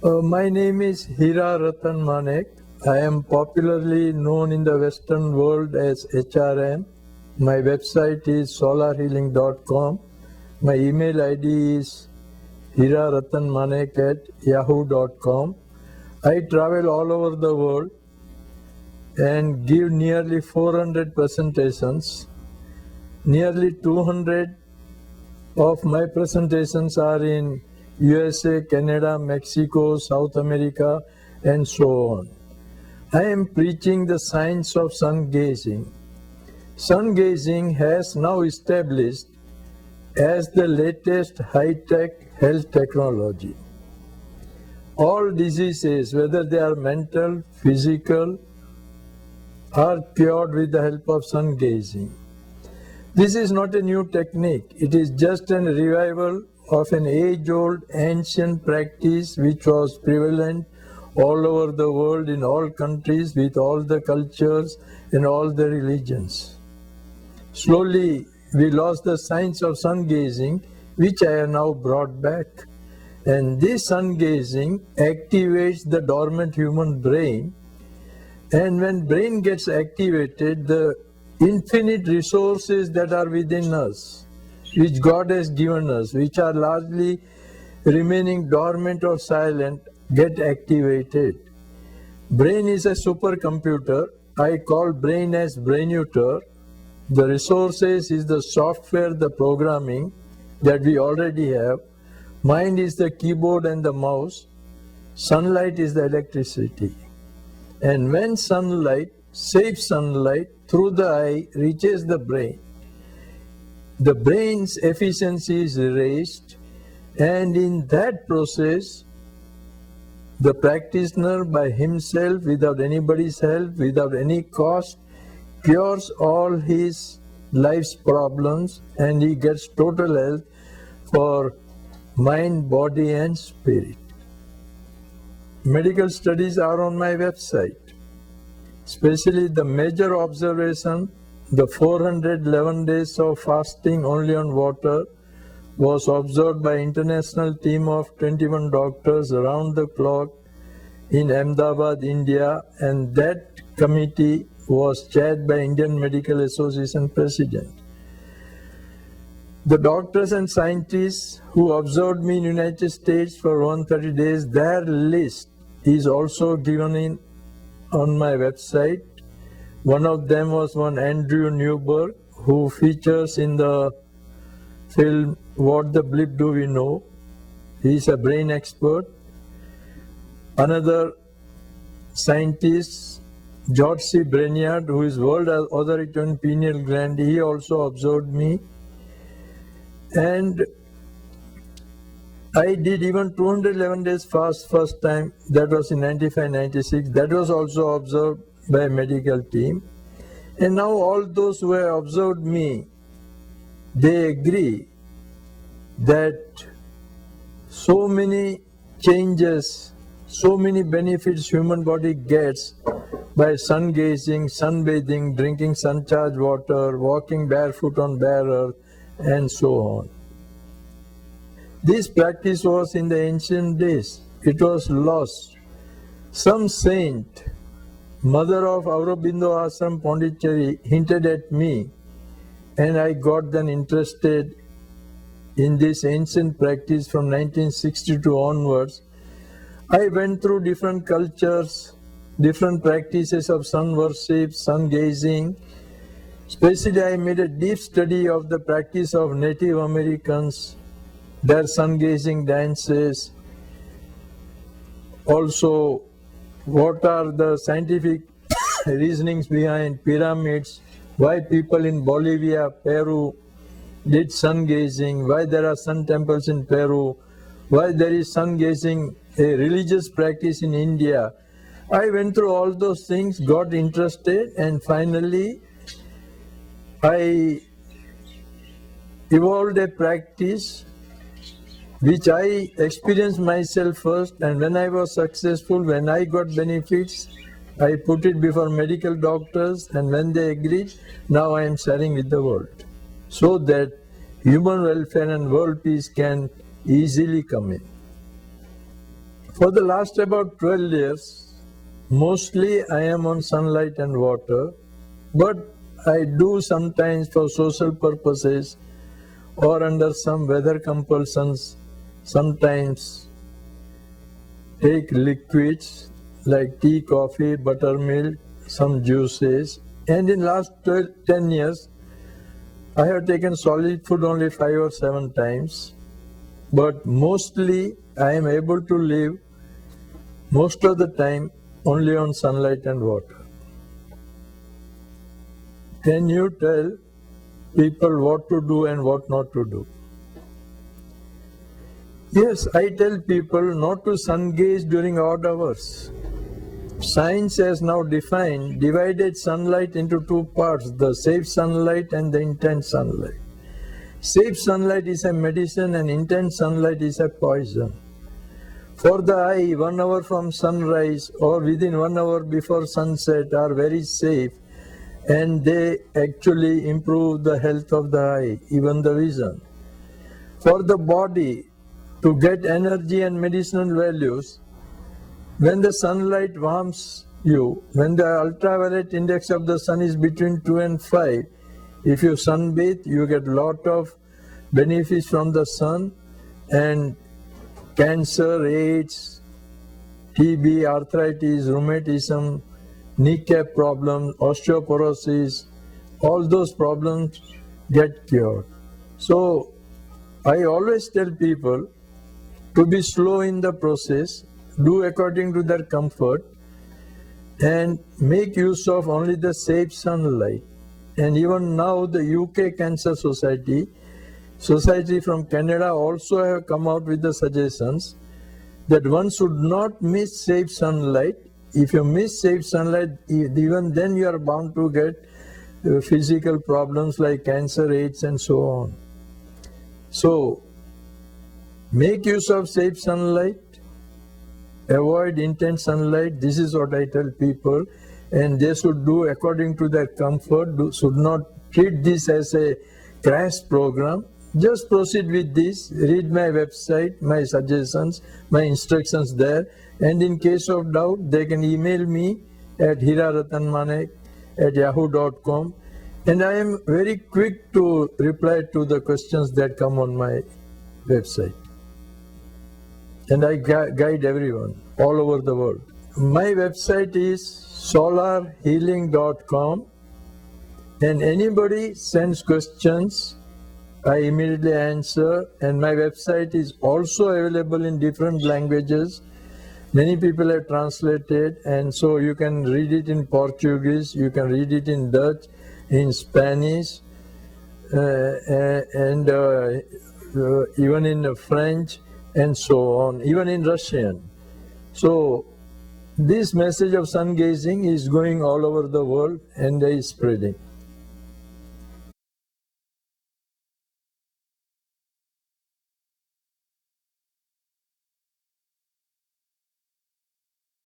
My name is Hira Ratan Manek. I am popularly known in the Western world as HRM. My website is solarhealing.com. My email ID is hiraratanmanek@yahoo.com. I travel all over the world and give nearly 400 presentations. Nearly 200 of my presentations are in USA, Canada, Mexico, South America, and so on. I am preaching the science of sun gazing. Sun gazing has now established as the latest high-tech health technology. All diseases, whether they are mental, physical, are cured with the help of sun gazing. This is not a new technique. It is just a revival of an age-old ancient practice which was prevalent all over the world in all countries with all the cultures and all the religions. Slowly we lost the science of sun gazing, which I have now brought back. And this sun gazing activates the dormant human brain, and when brain gets activated, the infinite resources that are within us, which God has given us, which are largely remaining dormant or silent, get activated. Brain is a supercomputer. I call brain as brainuter. The resources is the software, the programming that we already have. Mind is the keyboard and the mouse. Sunlight is the electricity. And when sunlight, safe sunlight, through the eye reaches the brain, the brain's efficiency is raised, and in that process, the practitioner by himself, without anybody's help, without any cost, cures all his life's problems, and he gets total health for mind, body, and spirit. Medical studies are on my website, especially the major observation. The 411 days of fasting only on water was observed by international team of 21 doctors around the clock in Ahmedabad, India, and that committee was chaired by Indian Medical Association President. The doctors and scientists who observed me in United States for 130 days, their list is also given on my website. One of them was one Andrew Newberg, who features in the film What the Blip Do We Know? He is a brain expert. Another scientist, George C. Brainard, who is World Authority on Pineal Gland, he also observed me. And I did even 211 days fast first time. That was in 95-96. That was also observed by a medical team. And now all those who have observed me, they agree that so many changes, so many benefits human body gets by sun gazing, sunbathing, drinking sun-charged water, walking barefoot on bare earth, and so on. This practice was in the ancient days. It was lost. Some saint, mother of Aurobindo Ashram Pondicherry, hinted at me, and I got then interested in this ancient practice from 1962 onwards. I went through different cultures, different practices of sun worship, sun gazing. Especially I made a deep study of the practice of Native Americans, their sun gazing dances. Also, what are the scientific reasonings behind pyramids, why people in Bolivia, Peru did sun gazing, why there are sun temples in Peru, why there is sun gazing, a religious practice in India. I went through all those things, got interested, and finally I evolved a practice which I experienced myself first, and when I was successful, when I got benefits, I put it before medical doctors, and when they agreed, now I am sharing with the world, so that human welfare and world peace can easily come in. For the last about 12 years, mostly I am on sunlight and water, but I do sometimes for social purposes or under some weather compulsions, sometimes take liquids like tea, coffee, buttermilk, some juices. And in last 10 years, I have taken solid food only 5 or 7 times. But mostly I am able to live most of the time only on sunlight and water. Can you tell people what to do and what not to do? Yes, I tell people not to sun gaze during odd hours. Science has now divided sunlight into 2 parts, the safe sunlight and the intense sunlight. Safe sunlight is a medicine and intense sunlight is a poison. For the eye, 1 hour from sunrise or within 1 hour before sunset are very safe, and they actually improve the health of the eye, even the vision. For the body, to get energy and medicinal values, when the sunlight warms you, when the ultraviolet index of the sun is between 2 and 5, if you sunbathe, you get a lot of benefits from the sun, and cancer, AIDS, TB, arthritis, rheumatism, kneecap problems, osteoporosis, all those problems get cured. So I always tell people to be slow in the process, do according to their comfort, and make use of only the safe sunlight. And even now the UK Cancer Society from Canada also have come out with the suggestions that one should not miss safe sunlight. If you miss safe sunlight, even then you are bound to get physical problems like cancer, AIDS, and so on. So make use of safe sunlight, avoid intense sunlight. This is what I tell people, and they should do according to their comfort, should not treat this as a crash program. Just proceed with this, read my website, my suggestions, my instructions there, and in case of doubt, they can email me at Hira Ratan Manek at yahoo.com, and I am very quick to reply to the questions that come on my website. And I guide everyone all over the world. My website is solarhealing.com, and anybody sends questions, I immediately answer, and my website is also available in different languages. Many people have translated, and so you can read it in Portuguese, you can read it in Dutch, in Spanish, and even in French, and so on, even in Russian. So this message of sun gazing is going all over the world and is spreading.